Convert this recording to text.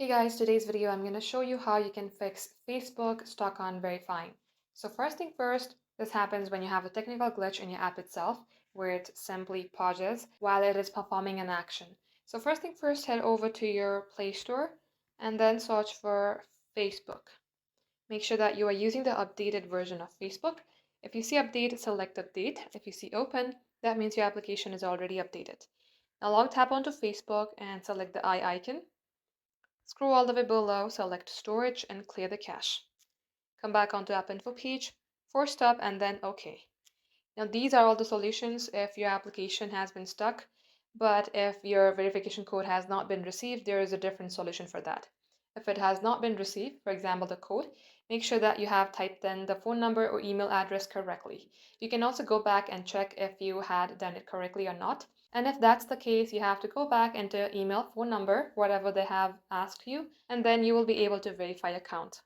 Hey guys, today's video I'm going to show you how you can fix Facebook stuck on verifying. So first thing first, this happens when you have a technical glitch in your app itself where it simply pauses while it is performing an action. So first thing first, head over to your Play Store and then search for Facebook. Make sure that you are using the updated version of Facebook. If you see update, select update. If you see open, that means your application is already updated. Now long tap onto Facebook and select the eye icon. Scroll all the way below, select storage and clear the cache. Come back onto App Info page, force stop and then OK. Now these are all the solutions if your application has been stuck, but if your verification code has not been received, there is a different solution for that. If it has not been received, for example, the code, make sure that you have typed in the phone number or email address correctly. You can also go back and check if you had done it correctly or not. And if that's the case, you have to go back into email, phone number, whatever they have asked you, and then you will be able to verify your account.